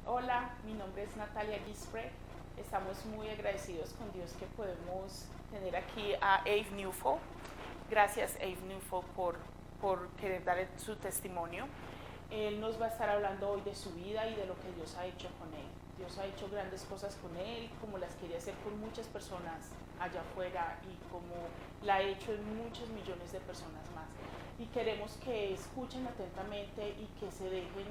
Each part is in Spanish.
Hola, mi nombre es Natalia Gispre. Estamos muy agradecidos con Dios que podemos tener aquí a Abe Newfo. Gracias, Abe Newfo, por querer dar su testimonio. Él nos va a estar hablando hoy de su vida y de lo que Dios ha hecho con él. Dios ha hecho grandes cosas con él, como las quiere hacer con muchas personas allá afuera y como la ha hecho en muchos millones de personas más. Y queremos que escuchen atentamente y que se dejen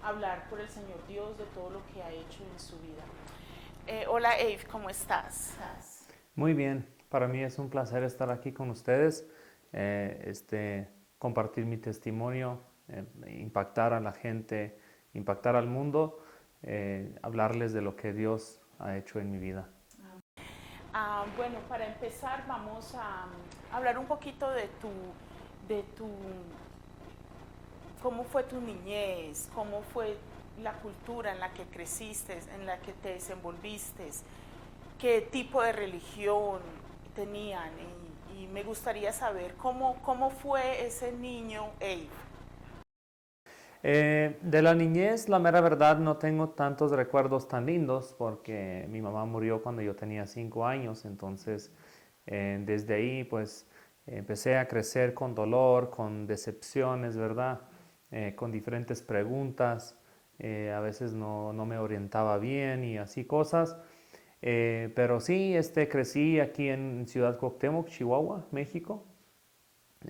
hablar por el Señor Dios de todo lo que ha hecho en su vida. Hola Abe, ¿cómo estás? Muy bien, para mí es un placer estar aquí con ustedes, compartir mi testimonio, impactar a la gente, impactar al mundo, hablarles de lo que Dios ha hecho en mi vida. Bueno, para empezar vamos a hablar un poquito de tu, cómo fue tu niñez, cómo fue la cultura en la que creciste, en la que te desenvolviste, qué tipo de religión tenían y me gustaría saber cómo fue ese niño Abe. De la niñez, la mera verdad, no tengo tantos recuerdos tan lindos porque mi mamá murió cuando yo tenía 5 años, entonces desde ahí pues empecé a crecer con dolor, con decepciones, ¿verdad? Con diferentes preguntas, a veces no me orientaba bien y así cosas. Pero sí, crecí aquí en Ciudad Cuauhtémoc, Chihuahua, México.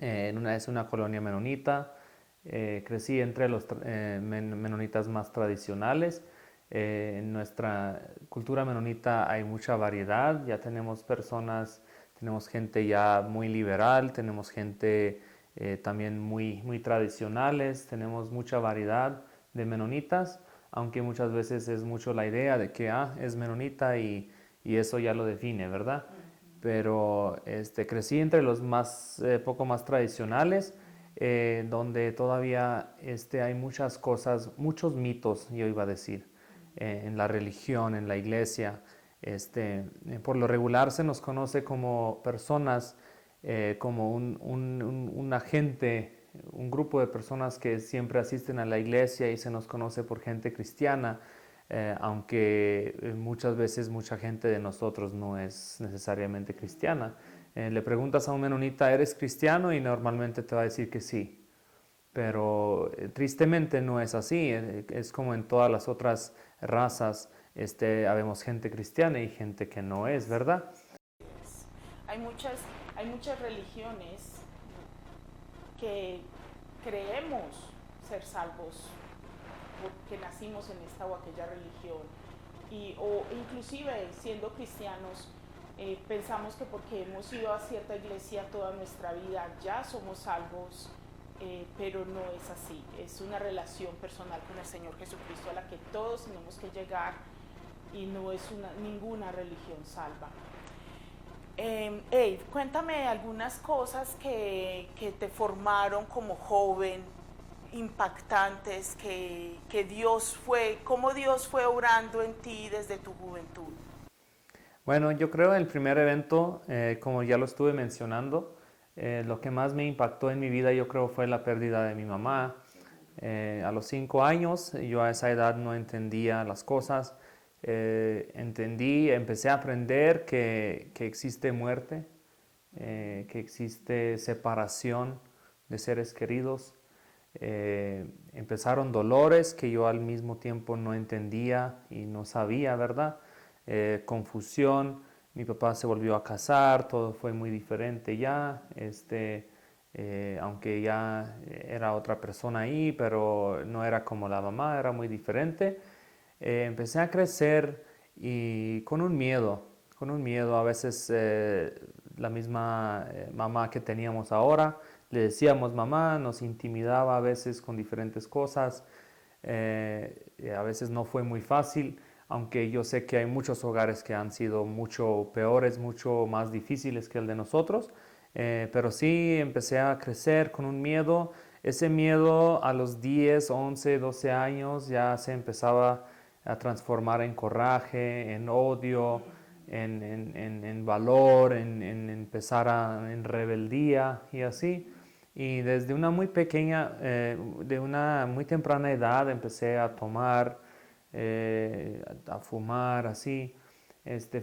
Es una colonia menonita. Crecí entre los menonitas más tradicionales. En nuestra cultura menonita hay mucha variedad. Ya tenemos personas, tenemos gente ya muy liberal, tenemos gente también muy tradicionales, tenemos mucha variedad de menonitas, aunque muchas veces es mucho la idea de que es menonita y eso ya lo define, ¿verdad? Pero crecí entre los poco más tradicionales, donde todavía hay muchas cosas, muchos mitos, yo iba a decir, en la religión, en la iglesia. Por lo regular se nos conoce como personas, como una gente, un grupo de personas que siempre asisten a la iglesia y se nos conoce por gente cristiana, aunque muchas veces mucha gente de nosotros no es necesariamente cristiana. Le preguntas a un menonita, ¿eres cristiano? Y normalmente te va a decir que sí, pero tristemente no es así. Es como en todas las otras razas, habemos gente cristiana y gente que no es, ¿verdad? Hay muchas, hay muchas religiones que creemos ser salvos porque nacimos en esta o aquella religión o inclusive siendo cristianos pensamos que porque hemos ido a cierta iglesia toda nuestra vida ya somos salvos, pero no es así. Es una relación personal con el Señor Jesucristo a la que todos tenemos que llegar y no es ninguna religión salva. Abe, cuéntame algunas cosas que te formaron como joven, impactantes, que Dios fue, cómo Dios fue obrando en ti desde tu juventud. Bueno, yo creo el primer evento, como ya lo estuve mencionando, lo que más me impactó en mi vida yo creo fue la pérdida de mi mamá. A los 5 años, yo a esa edad no entendía las cosas. Empecé a aprender que existe muerte, que existe separación de seres queridos. Empezaron dolores que yo al mismo tiempo no entendía y no sabía, ¿verdad? Confusión, mi papá se volvió a casar, todo fue muy diferente ya, aunque ya era otra persona ahí, pero no era como la mamá, era muy diferente. Empecé a crecer y con un miedo, a veces la misma mamá que teníamos ahora, le decíamos mamá, nos intimidaba a veces con diferentes cosas, a veces no fue muy fácil, aunque yo sé que hay muchos hogares que han sido mucho peores, mucho más difíciles que el de nosotros, pero sí empecé a crecer con un miedo. Ese miedo a los 10, 11, 12 años ya se empezaba a transformar en coraje, en odio, en valor, en empezar en rebeldía y así. Y desde una muy pequeña, de una muy temprana edad empecé a tomar, a fumar, así.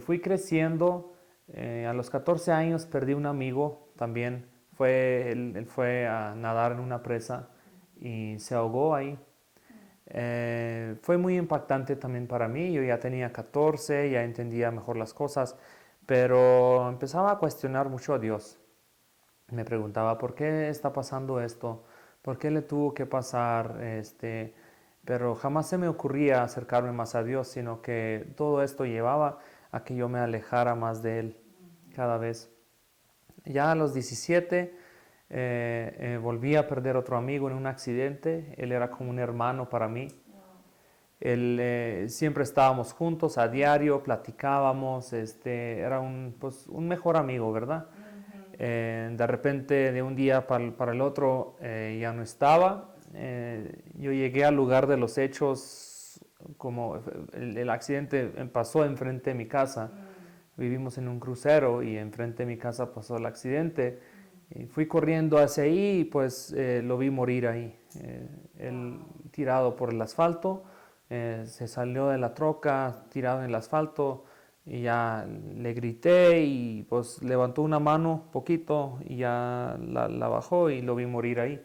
Fui creciendo. A los 14 años perdí un amigo también. Él fue a nadar en una presa y se ahogó ahí. Fue muy impactante también para mí. Yo ya tenía 14, ya entendía mejor las cosas, pero empezaba a cuestionar mucho a Dios. Me preguntaba, ¿por qué está pasando esto? ¿Por qué le tuvo que pasar? Pero jamás se me ocurría acercarme más a Dios, sino que todo esto llevaba a que yo me alejara más de Él cada vez. Ya a los 17 volví a perder otro amigo en un accidente. Él era como un hermano para mí. Siempre estábamos juntos a diario, platicábamos, era pues, un mejor amigo, ¿verdad? De repente, de un día para el otro, ya no estaba. Yo llegué al lugar de los hechos, como el accidente pasó enfrente de mi casa. Vivimos en un crucero y enfrente de mi casa pasó el accidente. Y fui corriendo hacia ahí y pues lo vi morir ahí. Él tirado por el asfalto, se salió de la troca, tirado en el asfalto, y ya le grité y pues levantó una mano poquito y ya la bajó y lo vi morir ahí.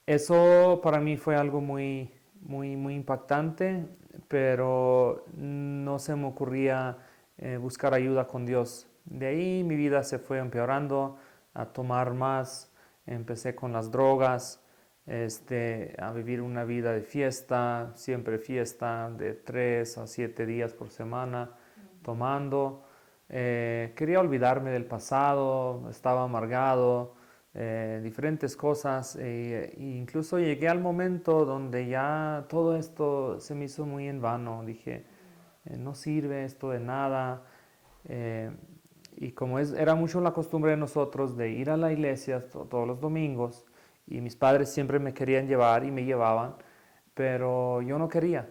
Eso para mí fue algo muy impactante, pero no se me ocurría buscar ayuda con Dios. De ahí mi vida se fue empeorando, a tomar más, empecé con las drogas, a vivir una vida de fiesta, siempre fiesta, de 3 a 7 días por semana, tomando. Quería olvidarme del pasado, estaba amargado, diferentes cosas, e incluso llegué al momento donde ya todo esto se me hizo muy en vano. Dije, no sirve esto de nada. eh, y como era mucho la costumbre de nosotros de ir a la iglesia todos los domingos, y mis padres siempre me querían llevar y me llevaban, pero yo no quería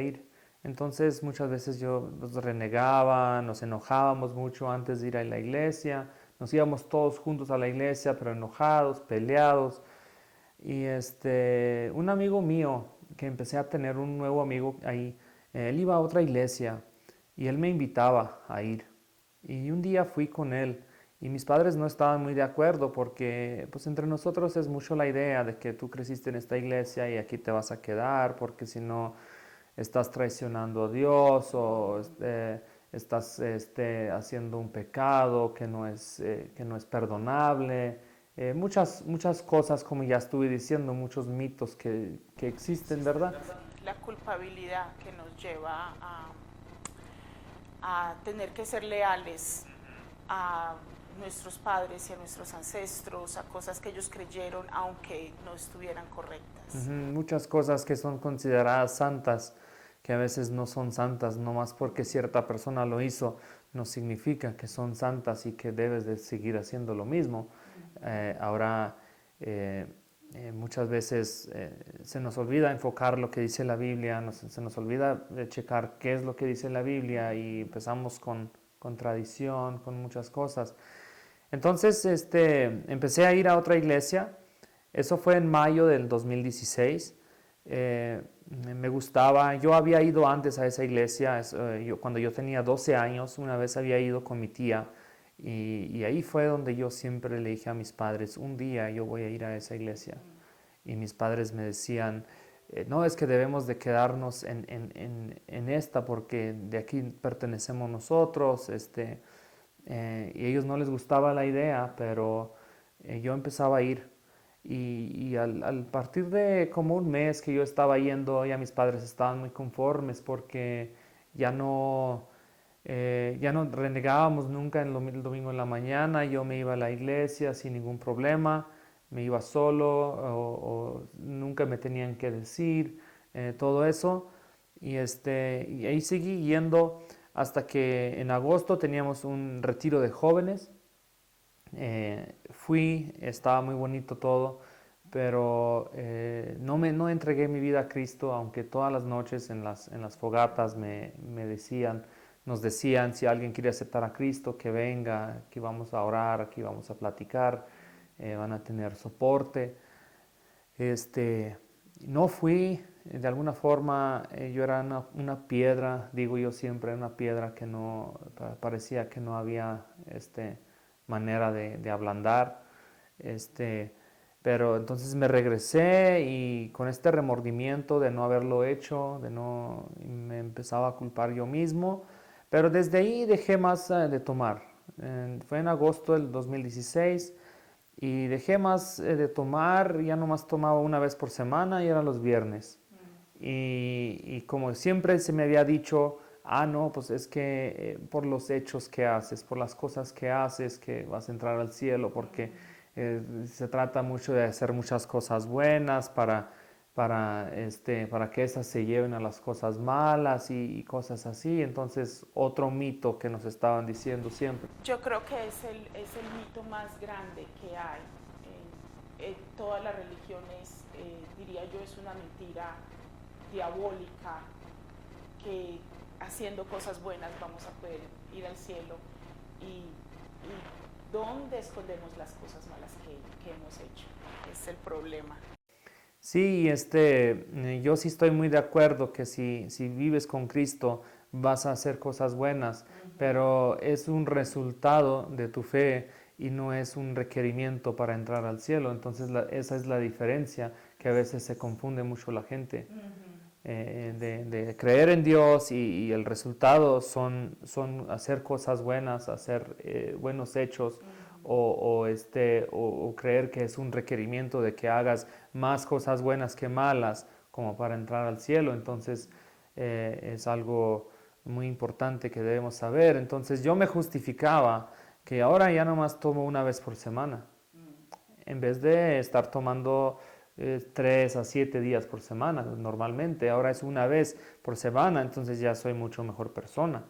ir. Entonces muchas veces yo los renegaba, nos enojábamos mucho antes de ir a la iglesia, nos íbamos todos juntos a la iglesia, pero enojados, peleados. Y un amigo mío, que empecé a tener un nuevo amigo ahí, él iba a otra iglesia y él me invitaba a ir. Y un día fui con él y mis padres no estaban muy de acuerdo porque pues entre nosotros es mucho la idea de que tú creciste en esta iglesia y aquí te vas a quedar porque si no estás traicionando a Dios o estás haciendo un pecado que no es perdonable. Muchas cosas, como ya estuve diciendo, muchos mitos que existen, ¿verdad? La culpabilidad que nos lleva a tener que ser leales a nuestros padres y a nuestros ancestros, a cosas que ellos creyeron aunque no estuvieran correctas. Muchas cosas que son consideradas santas, que a veces no son santas, no más porque cierta persona lo hizo, no significa que son santas y que debes de seguir haciendo lo mismo. Ahora, muchas veces se nos olvida enfocar lo que dice la Biblia, se nos olvida checar qué es lo que dice la Biblia y empezamos con tradición, con muchas cosas. Entonces, empecé a ir a otra iglesia. Eso fue en mayo del 2016. Me gustaba, yo había ido antes a esa iglesia, cuando yo tenía 12 años, una vez había ido con mi tía y ahí fue donde yo siempre le dije a mis padres, un día yo voy a ir a esa iglesia. Y mis padres me decían, no, es que debemos de quedarnos en esta porque de aquí pertenecemos nosotros, y a ellos no les gustaba la idea, pero yo empezaba a ir. Y al partir de como un mes que yo estaba yendo, ya mis padres estaban muy conformes porque ya no, ya no renegábamos nunca el domingo en la mañana. Yo me iba a la iglesia sin ningún problema, me iba solo o nunca me tenían que decir todo eso. Y ahí seguí yendo hasta que en agosto teníamos un retiro de jóvenes. Estaba muy bonito todo, pero no entregué mi vida a Cristo, aunque todas las noches en las fogatas nos decían, si alguien quiere aceptar a Cristo, que venga, aquí vamos a orar, aquí vamos a platicar, van a tener soporte. No fui, de alguna forma yo era una piedra, digo yo siempre, una piedra que no, parecía que no había manera de ablandar. Este, pero entonces me regresé y con este remordimiento de no haberlo hecho, de no, me empezaba a culpar yo mismo, pero desde ahí dejé más de tomar. Fue en agosto del 2016 y dejé más de tomar, ya nomás tomaba una vez por semana y eran los viernes. Y como siempre se me había dicho, no, pues es que por los hechos que haces, por las cosas que haces, que vas a entrar al cielo, porque se trata mucho de hacer muchas cosas buenas para que esas se lleven a las cosas malas y cosas así. Entonces, otro mito que nos estaban diciendo siempre. Yo creo que es el mito más grande que hay. Todas las religiones, diría yo, es una mentira diabólica que haciendo cosas buenas vamos a poder ir al cielo y dónde escondemos las cosas malas que hemos hecho. Es el problema. Sí, yo sí estoy muy de acuerdo que si vives con Cristo vas a hacer cosas buenas, pero es un resultado de tu fe y no es un requerimiento para entrar al cielo. Entonces esa es la diferencia que a veces se confunde mucho la gente. De creer en Dios y el resultado son hacer cosas buenas, hacer buenos hechos o creer que es un requerimiento de que hagas más cosas buenas que malas como para entrar al cielo. Entonces es algo muy importante que debemos saber. Entonces yo me justificaba que ahora ya nomás tomo una vez por semana en vez de estar tomando 3 a 7 días por semana normalmente. Ahora es una vez por semana, entonces ya soy mucho mejor persona.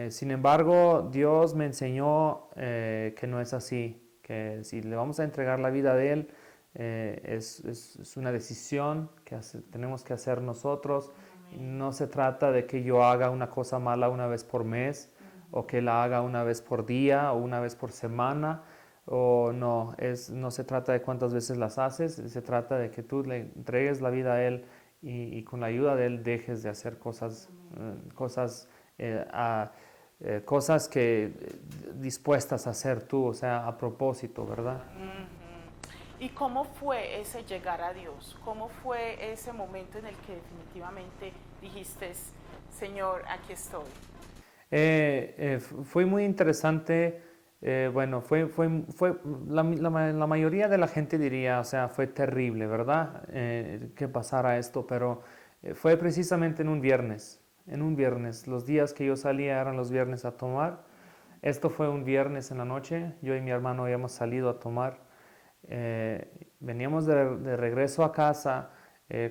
Sin embargo, Dios me enseñó que no es así, que si le vamos a entregar la vida a Él, es una decisión que tenemos que hacer nosotros. No se trata de que yo haga una cosa mala una vez por mes o que la haga una vez por día o una vez por semana. O no, no se trata de cuántas veces las haces, se trata de que tú le entregues la vida a Él y con la ayuda de Él dejes de hacer cosas que dispuestas a hacer tú, o sea, a propósito, ¿verdad? ¿Y cómo fue ese llegar a Dios? ¿Cómo fue ese momento en el que definitivamente dijiste, Señor, aquí estoy? Fue muy interesante. Bueno, la mayoría de la gente diría, o sea, fue terrible, ¿verdad? Que pasara esto, pero fue precisamente en un viernes. En un viernes, los días que yo salía eran los viernes a tomar. Esto fue un viernes en la noche, yo y mi hermano habíamos salido a tomar. Veníamos de regreso a casa,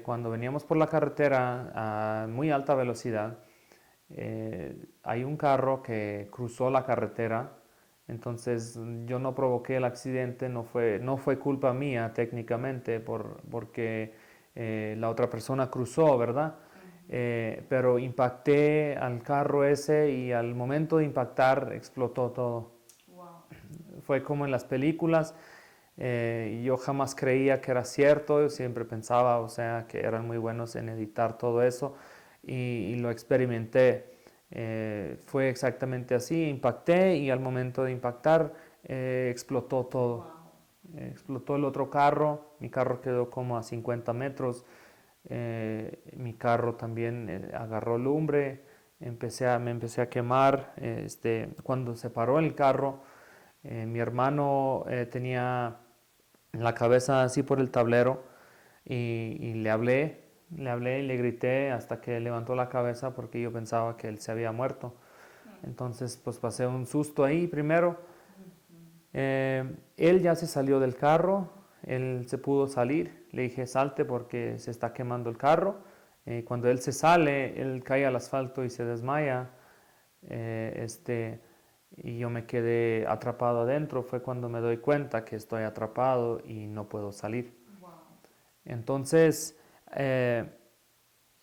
cuando veníamos por la carretera a muy alta velocidad. Hay un carro que cruzó la carretera, entonces yo no provoqué el accidente, no fue culpa mía técnicamente porque la otra persona cruzó, ¿verdad? Pero impacté al carro ese y al momento de impactar explotó todo. Fue como en las películas. Yo jamás creía que era cierto, yo siempre pensaba, o sea, que eran muy buenos en editar todo eso y lo experimenté. Fue exactamente así, impacté y al momento de impactar explotó todo. Explotó el otro carro, mi carro quedó como a 50 metros, mi carro también agarró lumbre, me empecé a quemar. Cuando se paró el carro, mi hermano tenía la cabeza así por el tablero y le hablé y le grité hasta que levantó la cabeza porque yo pensaba que él se había muerto. Entonces pues pasé un susto ahí primero. Él ya se salió del carro, él se pudo salir, le dije salte porque se está quemando el carro. Cuando él se sale, él cae al asfalto y se desmaya. Y yo me quedé atrapado adentro. Fue cuando me doy cuenta que estoy atrapado y no puedo salir. Entonces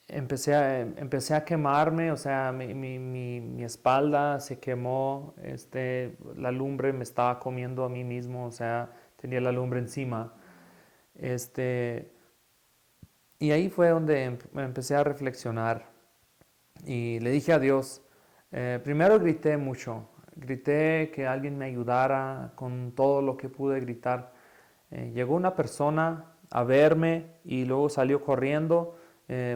empecé a quemarme, o sea, mi espalda se quemó, la lumbre me estaba comiendo a mí mismo, o sea, tenía la lumbre encima. Y ahí fue donde empecé a reflexionar y le dije a Dios, primero grité mucho, grité que alguien me ayudara con todo lo que pude gritar. Llegó una persona a verme y luego salió corriendo,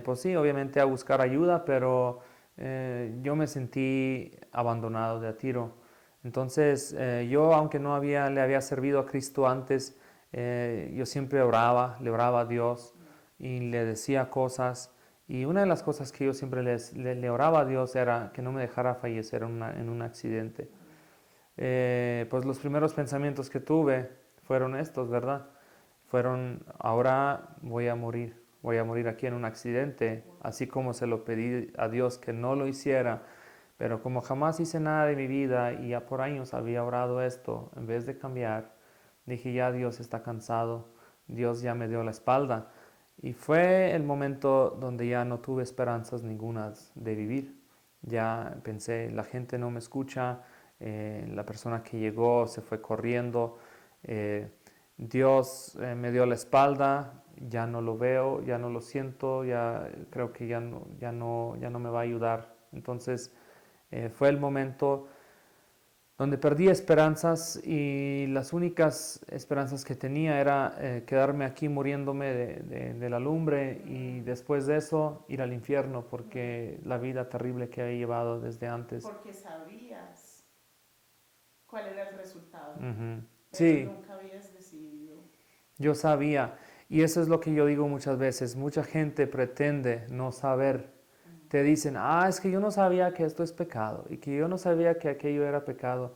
pues sí, obviamente a buscar ayuda, pero yo me sentí abandonado de a tiro. Entonces yo, aunque no le había servido a Cristo antes, yo siempre oraba, le oraba a Dios y le decía cosas. Y una de las cosas que yo siempre le oraba a Dios era que no me dejara fallecer en un accidente. Pues los primeros pensamientos que tuve fueron estos, ¿verdad? Fueron, ahora voy a morir aquí en un accidente, así como se lo pedí a Dios que no lo hiciera, pero como jamás hice nada de mi vida y ya por años había orado esto, en vez de cambiar, dije ya Dios está cansado, Dios ya me dio la espalda. Y fue el momento donde ya no tuve esperanzas ningunas de vivir. Ya pensé, la gente no me escucha, la persona que llegó se fue corriendo, Dios me dio la espalda, ya no lo veo, ya no lo siento, ya creo que ya no me va a ayudar. Entonces fue el momento donde perdí esperanzas y las únicas esperanzas que tenía era quedarme aquí muriéndome de la lumbre y después de eso ir al infierno porque la vida terrible que había llevado desde antes. Porque sabías cuál era el resultado, Ujú. pero Sí, nunca habías decidido. yo sabía y eso es lo que yo digo muchas veces. Mucha gente pretende no saber. Te dicen, es que yo no sabía que esto es pecado y que yo no sabía que aquello era pecado.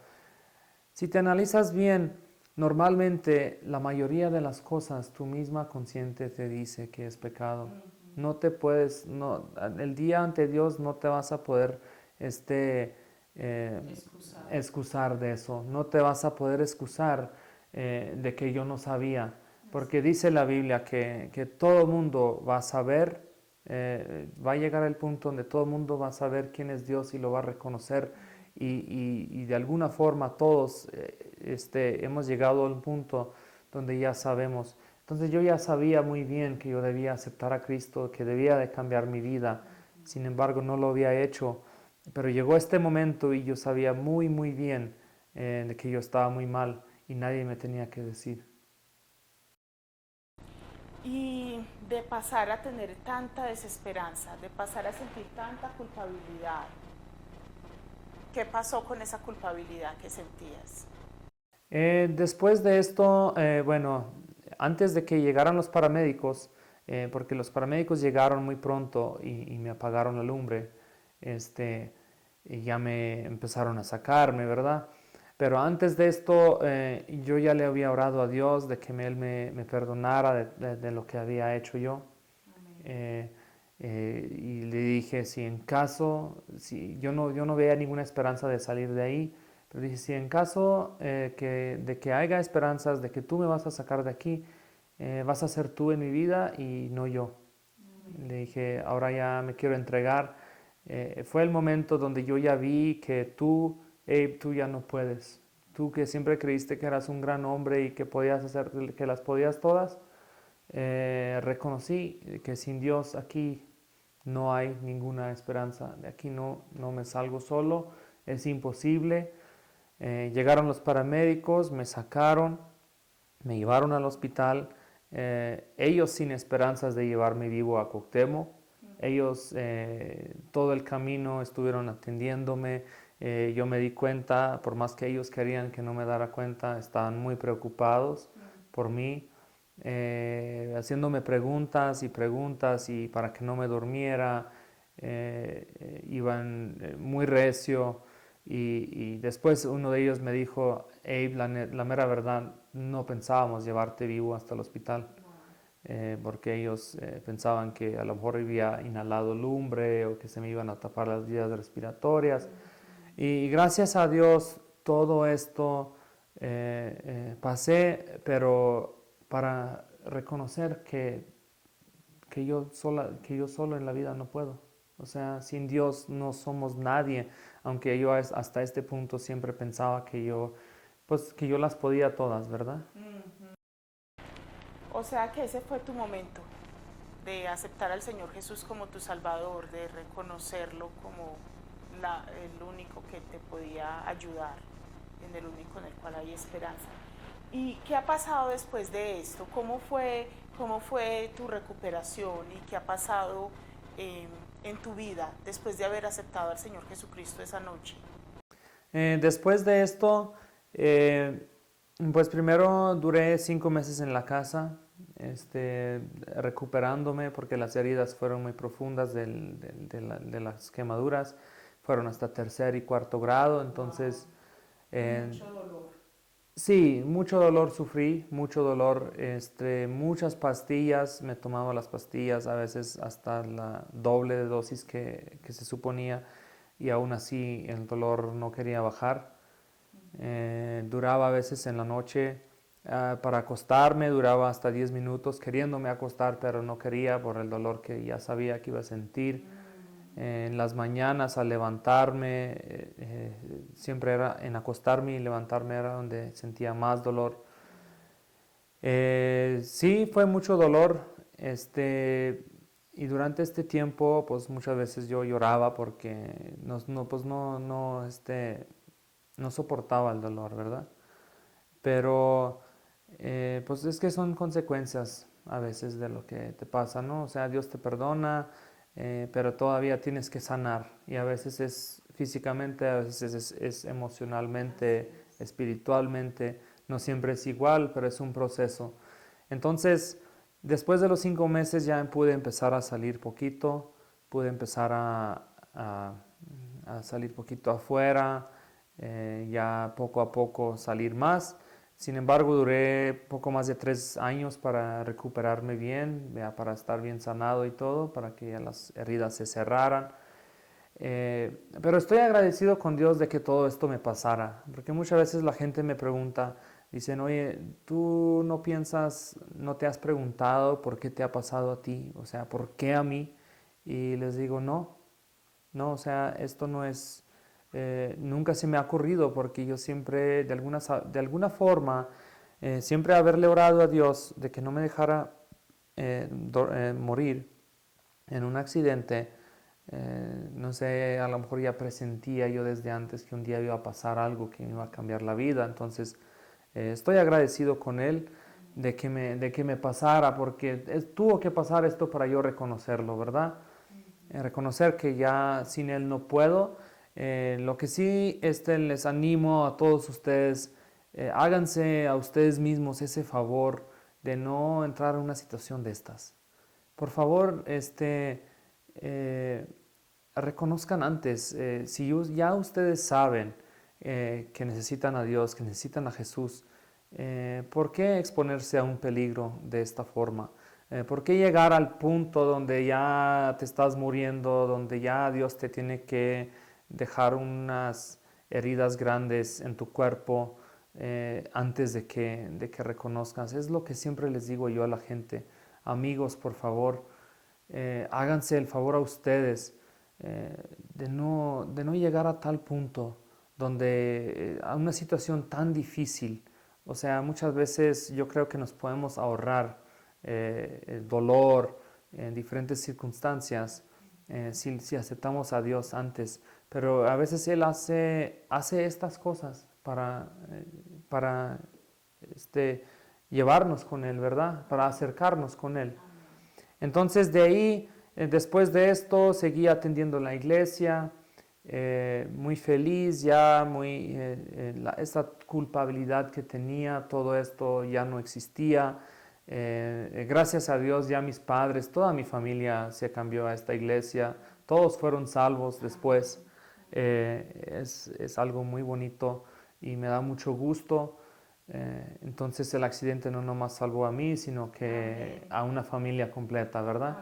Si te analizas bien, normalmente la mayoría de las cosas tu misma consciente te dice que es pecado. No te puedes, no, el día ante Dios no te vas a poder eh, excusar de eso. No te vas a poder excusar de que yo no sabía. Porque dice la Biblia que todo el mundo va a saber, va a llegar el punto donde todo el mundo va a saber quién es Dios y lo va a reconocer y de alguna forma todos hemos llegado a un punto donde ya sabemos. Entonces yo ya sabía muy bien que yo debía aceptar a Cristo, que debía de cambiar mi vida. Sin embargo, no lo había hecho. Pero llegó este momento y yo sabía muy, muy bien de que yo estaba muy mal y nadie me tenía que decir. Y de pasar a tener tanta desesperanza, de pasar a sentir tanta culpabilidad, ¿qué pasó con esa culpabilidad que sentías? Después de esto, bueno, antes de que llegaran los paramédicos, porque los paramédicos llegaron muy pronto y me apagaron la lumbre, y ya me empezaron a sacarme, ¿verdad? Pero antes de esto, yo ya le había orado a Dios de que Él me perdonara de lo que había hecho yo. Eh, y le dije, si en caso, si yo no veía ninguna esperanza de salir de ahí, pero dije, si en caso de que haya esperanzas de que tú me vas a sacar de aquí, vas a ser tú en mi vida y no yo. Le dije, ahora ya me quiero entregar. Fue el momento donde yo ya vi que tú, Abe, tú ya no puedes. Tú que siempre creíste que eras un gran hombre y que podías hacer, que las podías todas, reconocí que sin Dios aquí no hay ninguna esperanza. De aquí no me salgo solo, es imposible. Llegaron los paramédicos, me sacaron, me llevaron al hospital. Ellos sin esperanzas de llevarme vivo a Cuauhtémoc. Ellos todo el camino estuvieron atendiéndome. Yo me di cuenta, por más que ellos querían que no me diera cuenta, estaban muy preocupados por mí, haciéndome preguntas y preguntas y para que no me durmiera. Iban muy recio y después uno de ellos me dijo, Abe, la mera verdad, no pensábamos llevarte vivo hasta el hospital. Porque ellos pensaban que a lo mejor había inhalado lumbre o que se me iban a tapar las vías respiratorias. Y gracias a Dios todo esto pasé, pero para reconocer que que yo solo en la vida no puedo. O sea, sin Dios no somos nadie, aunque yo hasta este punto siempre pensaba pues, que yo las podía todas, ¿verdad? O sea que ese fue tu momento, de aceptar al Señor Jesús como tu Salvador, de reconocerlo como el único que te podía ayudar, en el único en el cual hay esperanza. ¿Y qué ha pasado después de esto? Cómo fue tu recuperación y qué ha pasado en tu vida después de haber aceptado al Señor Jesucristo esa noche? Después de esto, pues primero duré 5 meses en la casa, recuperándome porque las heridas fueron muy profundas de las quemaduras, fueron hasta tercer y cuarto grado, entonces... Mucho dolor. Sí, mucho dolor sufrí, mucho dolor, muchas pastillas, me tomaba las pastillas, a veces hasta la doble de dosis que se suponía y aún así el dolor no quería bajar. Duraba a veces en la noche para acostarme, duraba hasta 10 minutos queriéndome acostar, pero no quería por el dolor que ya sabía que iba a sentir. En las mañanas al levantarme, siempre era en acostarme y levantarme era donde sentía más dolor. Sí, fue mucho dolor, y durante este tiempo, pues muchas veces yo lloraba porque no soportaba el dolor, ¿verdad? Pero, pues es que son consecuencias a veces de lo que te pasa, ¿no? O sea, Dios te perdona, pero todavía tienes que sanar y a veces es físicamente, a veces es emocionalmente, espiritualmente, no siempre es igual, pero es un proceso. Entonces, después de los 5 meses ya pude empezar a salir poquito, pude empezar a salir poquito afuera, ya poco a poco salir más. Sin embargo, duré poco más de 3 años para recuperarme bien, ya para estar bien sanado y todo, para que ya las heridas se cerraran. Pero estoy agradecido con Dios de que todo esto me pasara, porque muchas veces la gente me pregunta, dicen, oye, ¿tú no piensas, no te has preguntado por qué te ha pasado a ti? O sea, ¿por qué a mí? Y les digo, no, no, o sea, esto no es, nunca se me ha ocurrido porque yo siempre, de alguna forma, siempre haberle orado a Dios de que no me dejara morir en un accidente. No sé, a lo mejor ya presentía yo desde antes que un día iba a pasar algo que me iba a cambiar la vida, entonces estoy agradecido con Él de que me pasara, porque tuvo que pasar esto para yo reconocerlo, ¿verdad? Reconocer que ya sin Él no puedo. Lo que sí les animo a todos ustedes, háganse a ustedes mismos ese favor de no entrar en una situación de estas. Por favor, reconozcan antes, si ya ustedes saben que necesitan a Dios, que necesitan a Jesús, ¿por qué exponerse a un peligro de esta forma? ¿Por qué llegar al punto donde ya te estás muriendo, donde ya Dios te tiene que dejar unas heridas grandes en tu cuerpo antes de que reconozcas? Es lo que siempre les digo yo a la gente. Amigos, por favor, háganse el favor a ustedes de no llegar a tal punto donde a una situación tan difícil. O sea, muchas veces yo creo que nos podemos ahorrar el dolor en diferentes circunstancias si aceptamos a Dios antes. Pero a veces Él hace estas cosas para llevarnos con Él, ¿verdad? Para acercarnos con Él. Entonces de ahí, después de esto, seguí atendiendo la iglesia, muy feliz ya, esta culpabilidad que tenía, todo esto ya no existía. Gracias a Dios ya mis padres, toda mi familia se cambió a esta iglesia, todos fueron salvos después. Es algo muy bonito y me da mucho gusto. Entonces el accidente no nomás salvó a mí, sino que a una familia completa, ¿verdad?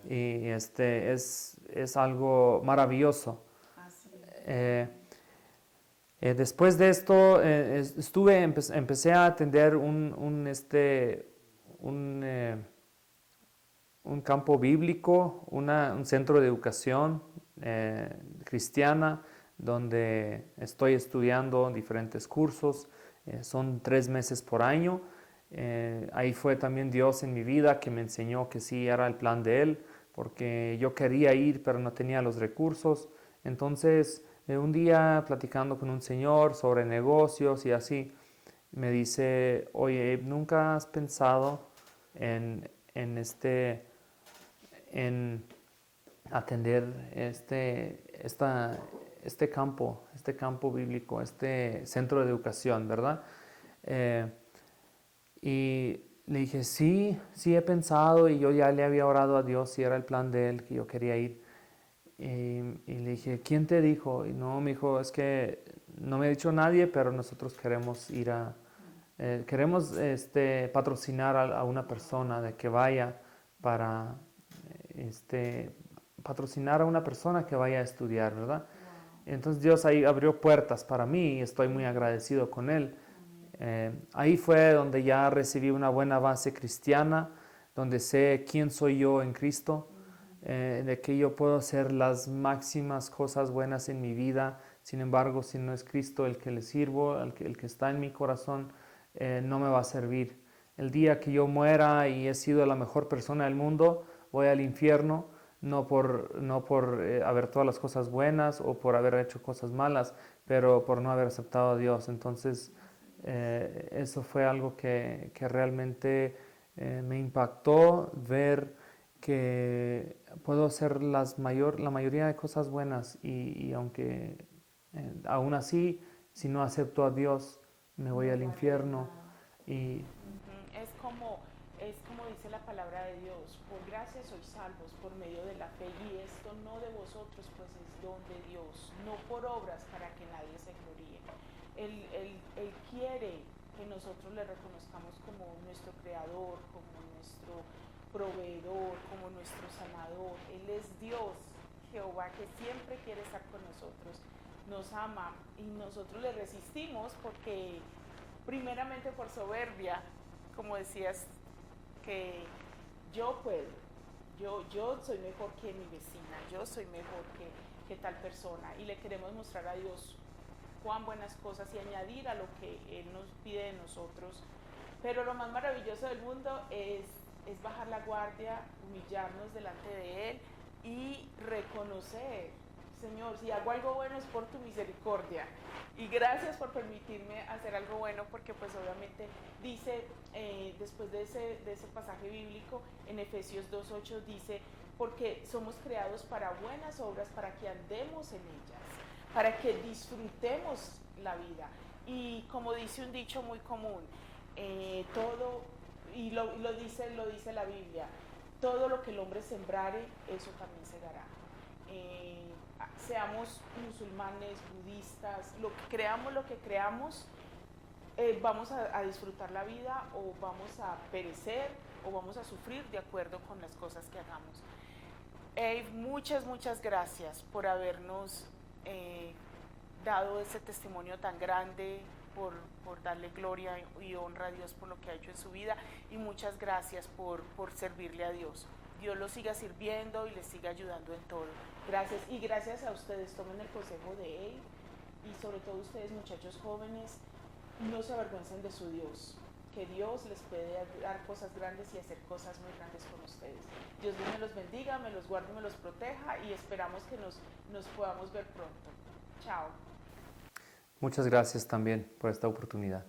Y es algo maravilloso. Después de esto empecé a atender un campo bíblico, un centro de educación cristiana, donde estoy estudiando diferentes cursos. Son 3 meses por año. Ahí fue también Dios en mi vida que me enseñó que sí era el plan de Él, porque yo quería ir, pero no tenía los recursos. Entonces, un día platicando con un señor sobre negocios y así, me dice, oye, Abe, ¿nunca has pensado en, en, este, en atender este campo bíblico, este centro de educación, ¿verdad? Eh, y le dije, sí, sí he pensado y yo ya le había orado a Dios si era el plan de Él que yo quería ir. Y le dije, ¿quién te dijo? Y no, me dijo, es que no me ha dicho nadie, pero nosotros queremos ir queremos patrocinar a una persona de que vaya para patrocinar a una persona que vaya a estudiar, ¿verdad? Entonces Dios ahí abrió puertas para mí y estoy muy agradecido con Él. Ahí fue donde ya recibí una buena base cristiana, donde sé quién soy yo en Cristo, de que yo puedo hacer las máximas cosas buenas en mi vida. Sin embargo, si no es Cristo el que le sirvo, el que está en mi corazón, no me va a servir. El día que yo muera y he sido la mejor persona del mundo, voy al infierno, no por haber todas las cosas buenas o por haber hecho cosas malas, pero por no haber aceptado a Dios. Entonces, eso fue algo que realmente me impactó, ver que puedo hacer la mayoría de cosas buenas y aunque aún así, si no acepto a Dios, me voy al infierno. Y Ujú. Es como dice la palabra de Dios, por gracia sois salvos por medio de la fe, y esto no de vosotros, pues es don de Dios, no por obras para que nadie se gloríe. Él quiere que nosotros le reconozcamos como nuestro creador, como nuestro proveedor, como nuestro sanador. Él es Dios, Jehová, que siempre quiere estar con nosotros, nos ama, y nosotros le resistimos porque primeramente por soberbia, como decías, que yo puedo, yo soy mejor que mi vecina, yo soy mejor que tal persona, y le queremos mostrar a Dios cuán buenas cosas y añadir a lo que Él nos pide de nosotros. Pero lo más maravilloso del mundo es bajar la guardia, humillarnos delante de Él y reconocer, Señor, si hago algo bueno es por tu misericordia. Y gracias por permitirme hacer algo bueno, porque pues obviamente dice, después de ese pasaje bíblico, en Efesios 2.8 dice, porque somos creados para buenas obras, para que andemos en ellas, para que disfrutemos la vida. Y como dice un dicho muy común, todo, y lo dice la Biblia, todo lo que el hombre sembrare, eso también segará. Seamos musulmanes, budistas, lo que creamos, vamos a disfrutar la vida o vamos a perecer o vamos a sufrir de acuerdo con las cosas que hagamos. Abe, muchas gracias por habernos dado ese testimonio tan grande, por darle gloria y honra a Dios por lo que ha hecho en su vida, y muchas gracias por servirle a Dios. Dios los siga sirviendo y les siga ayudando en todo. Gracias, y gracias a ustedes. Tomen el consejo de Abe, y sobre todo ustedes, muchachos jóvenes, no se avergüencen de su Dios, que Dios les puede dar cosas grandes y hacer cosas muy grandes con ustedes. Dios me los bendiga, me los guarde, me los proteja, y esperamos que nos podamos ver pronto. Chao. muchas gracias también por esta oportunidad.